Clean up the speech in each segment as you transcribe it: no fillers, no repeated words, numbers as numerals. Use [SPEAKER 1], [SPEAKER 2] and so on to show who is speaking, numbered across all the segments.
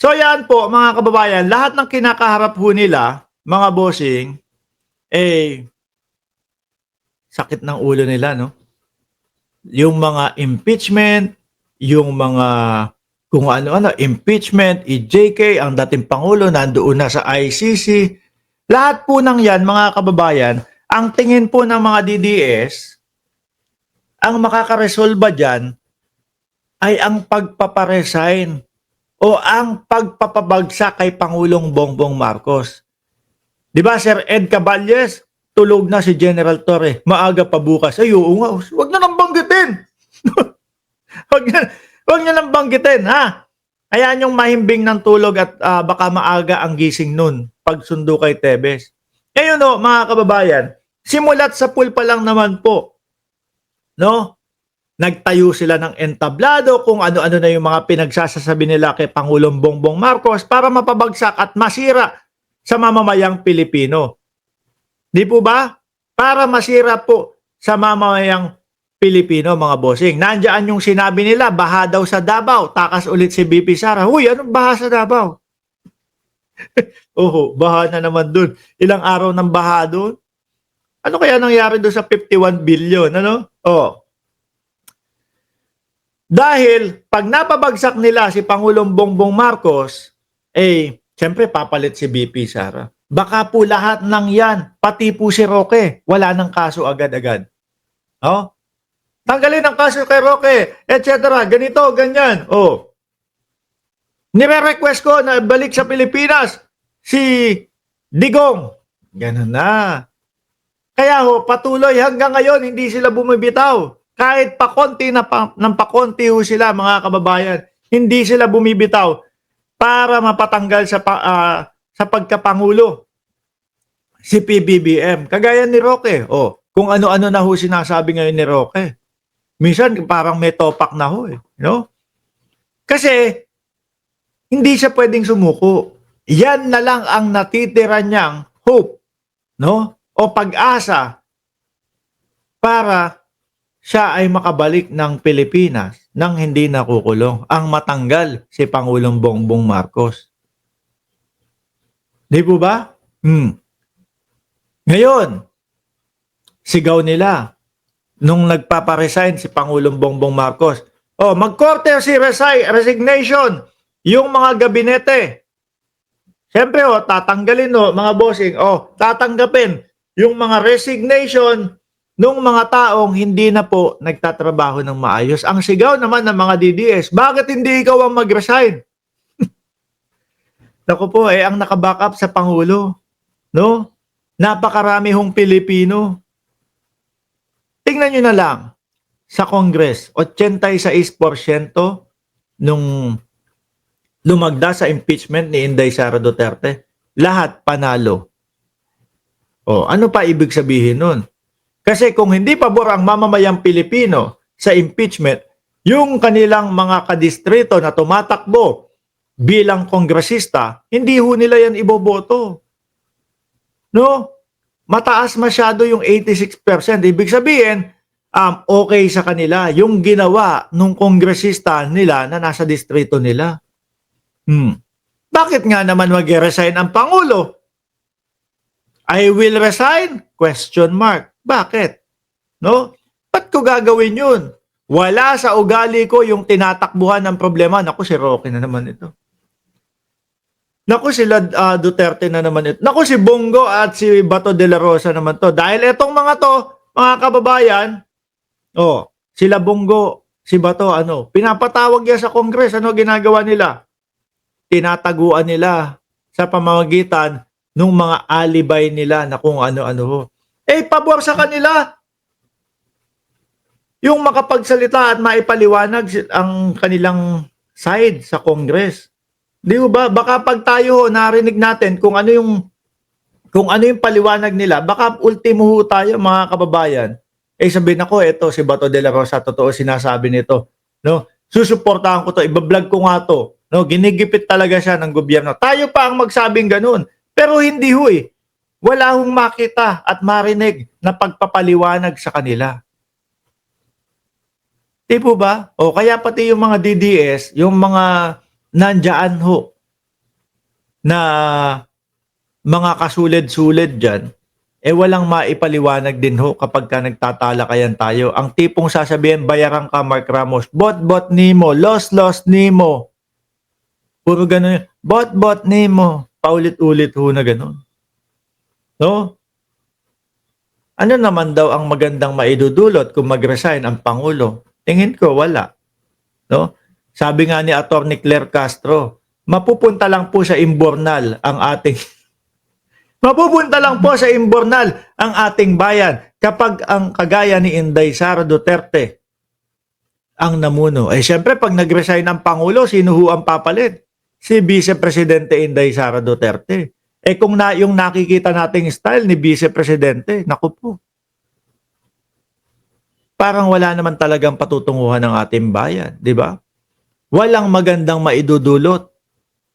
[SPEAKER 1] So yan po mga kababayan, lahat ng kinakaharap ho nila, mga bossing, eh, sakit ng ulo nila, no? Yung mga impeachment, yung mga kung ano-ano, impeachment, EJK, ang dating Pangulo, nandoon na sa ICC. Lahat po ng yan, mga kababayan, ang tingin po ng mga DDS, ang makakaresolba dyan ay ang pagpaparesign o ang pagpapabagsak kay Pangulong Bongbong Marcos. Di ba, Sir Ed Caballes, tulog na si General Torre, maaga pa bukas. Ay, oo nga, huwag na nang banggitin. Huwag niyo nang banggitin, ha? Hayaan yung mahimbing ng tulog at baka maaga ang gising nun pagsundo kay Tebes. Ngayon no, mga kababayan, simulat sa pool pa lang naman po, no? Nagtayo sila ng entablado kung ano-ano na yung mga pinagsasasabi nila kay Pangulong Bongbong Marcos para mapabagsak at masira sa mamamayang Pilipino. Di po ba? Para masira po sa mamamayang Pilipino, mga bossing. Nandiyan yung sinabi nila, baha daw sa Davao. Takas ulit si BP Sara. Huy, anong baha sa Davao? Oho, baha na naman dun. Ilang araw ng baha dun? Ano kaya nangyari doon sa 51 billion? Ano? Oh. Dahil pag napabagsak nila si Pangulong Bongbong Marcos, eh, siyempre papalit si BP Sara. Baka po lahat ng yan, pati po si Roque, wala ng kaso agad-agad. Oh? Tanggalin ang kaso kay Roque, etc. Ganito, ganyan. Oh. Nire-request ko na balik sa Pilipinas si Digong. Ganun na. Kaya ho, patuloy hanggang ngayon, hindi sila bumibitaw. Kahit pakonti ng pakonti ho sila, mga kababayan, hindi sila bumibitaw para mapatanggal sa pagkapangulo si PBBM. Kagaya ni Roque. Oh, kung ano-ano na ho sinasabi ngayon ni Roque. Minsan parang may topak na ho eh. No? Kasi hindi siya pwedeng sumuko. Yan na lang ang natitira niyang hope, no? O pag-asa para siya ay makabalik ng Pilipinas nang hindi nakukulong. Ang matanggal si Pangulong Bongbong Marcos. Di po ba? Ngayon, sigaw nila nung nagpaparesign si Pangulong Bongbong Marcos. Oh, mag-korte si resignation yung mga gabinete. Siyempre, oh, tatanggalin, oh, mga bossing, oh, tatanggapin yung mga resignation ng mga taong hindi na po nagtatrabaho ng maayos. Ang sigaw naman ng mga DDS, bakit hindi ikaw ang mag-resign? Naku po, eh, ang nakaback up sa Pangulo, no? Napakarami hong Pilipino. Tingnan nyo na lang, sa Congress, 86% nung lumagda sa impeachment ni Inday Sara Duterte, lahat panalo. O, ano pa ibig sabihin nun? Kasi kung hindi pabor ang mamamayang Pilipino sa impeachment, yung kanilang mga kadistrito na tumatakbo bilang kongresista, hindi ho nila yan iboboto. No? Mataas masyado yung 86%. Ibig sabihin, okay sa kanila yung ginawa nung kongresista nila na nasa distrito nila. Bakit nga naman mag-resign ang Pangulo? I will resign? Question mark. Bakit? No? Ba't ko gagawin yun? Wala sa ugali ko yung tinatakbuhan ng problema. Naku, si Roque na naman ito. Naku, sila Duterte na naman ito. Naku, si Bongo at si Bato de la Rosa naman to. Dahil etong mga to, mga kababayan, oh, sila Bongo, si Bato, pinapatawag niya sa Congress, ano ginagawa nila? Tinataguan nila sa pamamagitan ng mga alibay nila na kung ano-ano. Eh, pabor sa kanila yung makapagsalita at maipaliwanag ang kanilang side sa Congress. Di ba? Baka pag tayo narinig natin kung ano yung paliwanag nila, baka ultimo ho tayo, mga kababayan. Eh, sabihin ako, eto si Bato de la Rosa, totoo sinasabi nito. No? Susuportahan ko to, ibablog ko nga to. No? Ginigipit talaga siya ng gobyerno. Tayo pa ang magsabing ganun. Pero hindi ho eh. Wala hong makita at marinig na pagpapaliwanag sa kanila. Di po ba? O kaya pati yung mga DDS, yung mga nandyan ho na mga kasulid-sulid dyan, walang maipaliwanag din ho kapag ka nagtatalakayan tayo. Ang tipong sasabihin, bayaran ka Mark Ramos, bot nimo, loss nimo. Puro ganun. Bot nimo. Paulit-ulit ho na ganun. No? Ano naman daw ang magandang maidudulot kung mag-resign ang Pangulo? Tingin ko, wala. No? Sabi nga ni Atty. Claire Castro, mapupunta lang po sa imbornal ang ating mapupunta lang po sa imbornal ang ating bayan kapag ang kagaya ni Inday Sara Duterte ang namuno. Siyempre, pag nag-resign ang Pangulo, sino ho ang papalit? Si Vice Presidente Inday Sara Duterte. Kung yung nakikita nating style ni Vice Presidente, naku po. Parang wala naman talagang patutunguhan ng ating bayan, di ba? Walang magandang maidudulot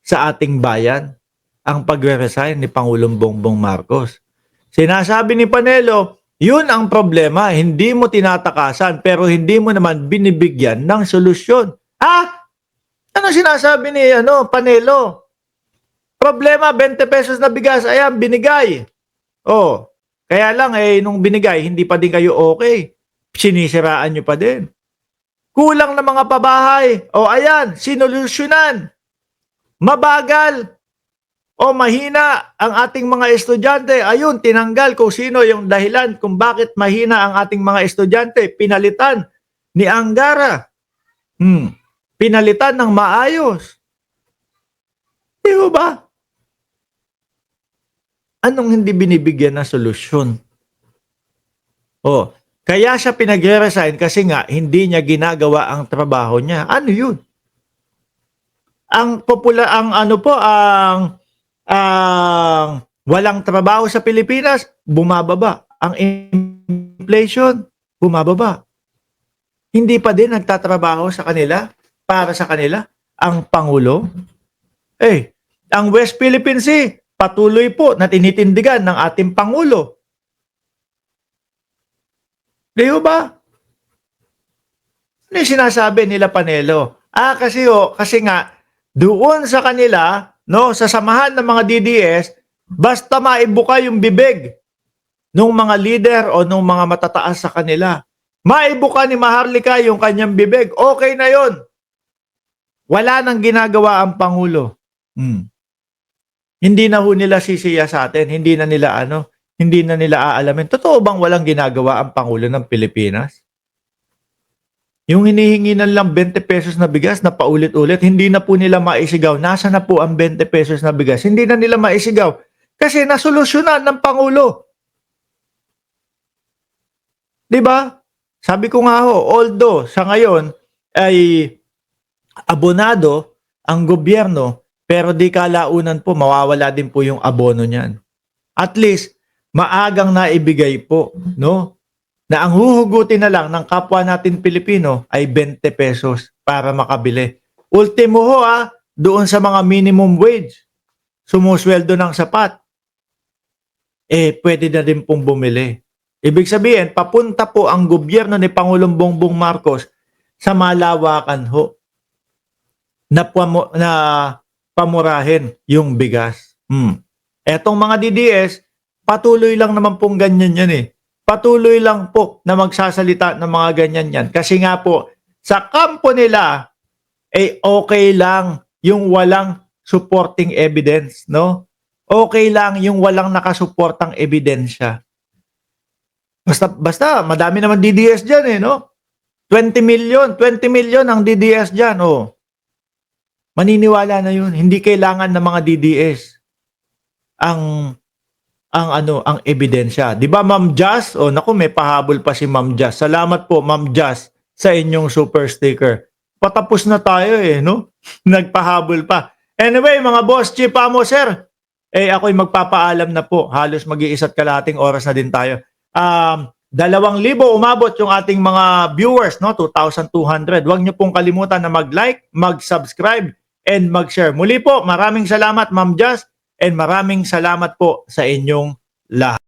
[SPEAKER 1] sa ating bayan ang pagre-resign ni Pangulong Bongbong Marcos. Sinasabi ni Panelo, yun ang problema, hindi mo tinatakasan pero hindi mo naman binibigyan ng solusyon. Ano sinasabi ni Panelo? Problema, 20 pesos na bigas, ayan, binigay. Kaya lang, nung binigay, hindi pa din kayo okay. Sinisiraan nyo pa din. Kulang na mga pabahay. Ayan, sinolusyonan. Mabagal. Mahina ang ating mga estudyante. Ayun, tinanggal kung sino yung dahilan kung bakit mahina ang ating mga estudyante. Pinalitan ni Angara. Pinalitan ng maayos. Di ba? Anong hindi binibigyan na solusyon? Kaya siya pinag-resign kasi nga hindi niya ginagawa ang trabaho niya. Ano yun? Ang walang trabaho sa Pilipinas, bumababa. Ang inflation, bumababa. Hindi pa din nagtatrabaho sa kanila, para sa kanila, ang Pangulo. Ang West Philippine Sea, patuloy po na tinitindigan ng ating Pangulo. Di ba? Ano yung sinasabi nila Panelo? Kasi nga, doon sa kanila, sa samahan ng mga DDS, basta maibuka yung bibig ng mga leader o ng mga matataas sa kanila. Maibuka ni Maharlika yung kanyang bibig, okay na yon. Wala nang ginagawa ang Pangulo. Hindi na ho nila sisiya sa atin, hindi na nila aalamin. Totoo bang walang ginagawa ang Pangulo ng Pilipinas? Yung hinihingi na lang 20 pesos na bigas na paulit-ulit, hindi na po nila maisigaw. Nasa na po ang 20 pesos na bigas? Hindi na nila maisigaw. Kasi nasolusyonan ng Pangulo. Diba? Sabi ko nga ho, although sa ngayon ay abonado ang gobyerno, pero di kalaunan po, mawawala din po yung abono niyan. At least, maagang naibigay po, na ang huhugutin na lang ng kapwa natin Pilipino ay 20 pesos para makabili. Ultimo ho doon sa mga minimum wage, sumusweldo ng sapat, pwede na din pong bumili. Ibig sabihin, papunta po ang gobyerno ni Pangulong Bongbong Marcos sa malawakan ho na pamurahin yung bigas. Etong mga DDS, patuloy lang naman pong ganyan yan Patuloy lang po na magsasalita ng mga ganyan yan. Kasi nga po, sa kampo nila, okay lang yung walang supporting evidence, Okay lang yung walang nakasuportang ebidensya. Basta, madami naman DDS dyan 20 million ang DDS dyan, Maniniwala na yun. Hindi kailangan ng mga DDS ang ebidensya. 'Di ba, Ma'am Jazz? Naku, may pahabol pa si Ma'am Jazz. Salamat po, Ma'am Jazz, sa inyong super sticker. Patapos na tayo Nagpahabol pa. Anyway, mga boss, Chief Amo, sir. Ako'y magpapaalam na po. Halos mag-iisa't kalahating oras na din tayo. 2,000 umabot yung ating mga viewers, 2,200. Huwag niyo pong kalimutan na mag-like, mag-subscribe, and mag-share. Muli po, maraming salamat, Ma'am Jazz. And maraming salamat po sa inyong lahat.